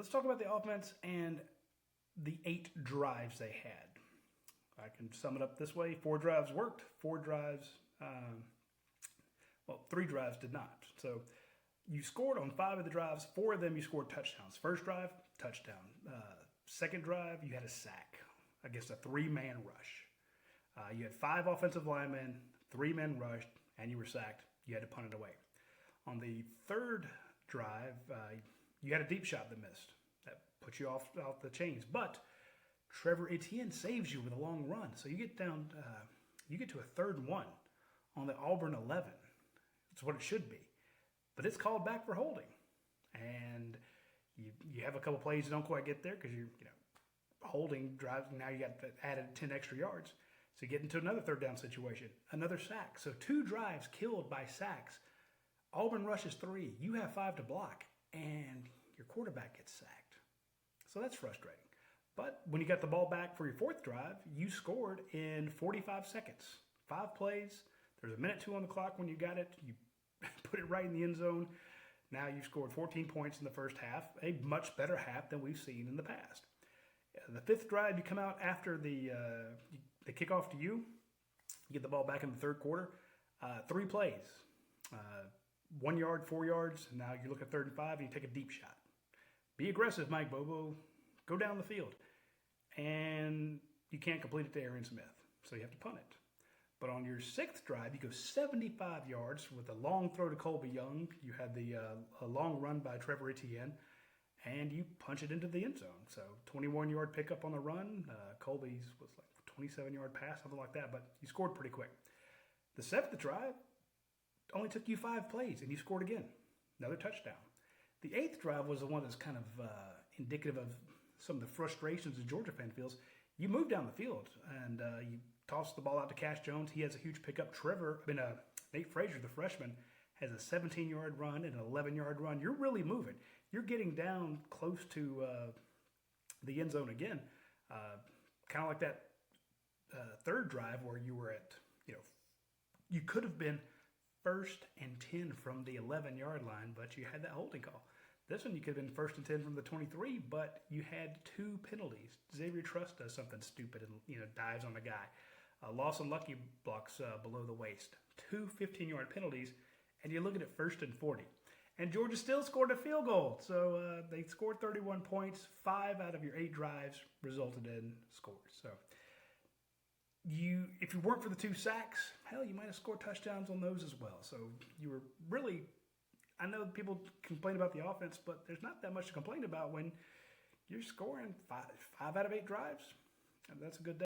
let's talk about the offense and the 8 drives they had. I can sum it up this way: 4 drives worked, 4 drives, 3 drives did not. So you scored on 5 of the drives. 4 of them you scored touchdowns. First drive, touchdown. Second drive, you had a sack against a 3-man rush. You had 5 offensive linemen, 3 men rushed, and you were sacked. You had to punt it away. On the third drive, you had a deep shot that missed. That put you off the chains. But Trevor Etienne saves you with a long run. So you get down, you get to a 3rd and 1 on the Auburn 11. That's what it should be. But it's called back for holding. And you have a couple plays you don't quite get there because you're holding drives. Now you got added 10 extra yards. So you get into another 3rd down situation, another sack. So 2 drives killed by sacks. Auburn rushes 3. You have 5 to block, and your quarterback gets sacked. So that's frustrating. But when you got the ball back for your 4th drive, you scored in 45 seconds. 5 plays. There's a minute 2 on the clock when you got it. You put it right in the end zone. Now you've scored 14 points in the first half, a much better half than we've seen in the past. The 5th drive, you come out after the kickoff to you. You get the ball back in the 3rd quarter. 3 plays. 1 yard, 4 yards. Now you look at 3rd and 5 and you take a deep shot. Be aggressive, Mike Bobo. Go down the field. And you can't complete it to Aaron Smith. So you have to punt it. But on your 6th drive, you go 75 yards with a long throw to Colby Young. You had a long run by Trevor Etienne. And you punch it into the end zone. So 21-yard pickup on the run. Colby's was like 27-yard pass, something like that. But you scored pretty quick. The 7th drive only took you 5 plays, and you scored again. Another touchdown. The 8th drive was the one that's kind of indicative of some of the frustrations the Georgia fan feels. You move down the field, and you toss the ball out to Cash Jones. He has a huge pickup. Nate Frazier, the freshman, has a 17-yard run and an 11-yard run. You're really moving. You're getting down close to the end zone again. Kind of like that 3rd drive where you were at, you could have been 1st and 10 from the 11-yard line, but you had that holding call. This one you could have been 1st and 10 from the 23, but you had 2 penalties. Xavier Truss does something stupid and dives on the guy. Lawson Lucky blocks below the waist. 2 15-yard penalties, and you're looking at 1st and 40. And Georgia still scored a field goal. So they scored 31 points. 5 out of your 8 drives resulted in scores. So if you weren't for the 2 sacks, hell, you might have scored touchdowns on those as well. So you were really, I know people complain about the offense, but there's not that much to complain about when you're scoring 5 out of 8 drives. And that's a good day.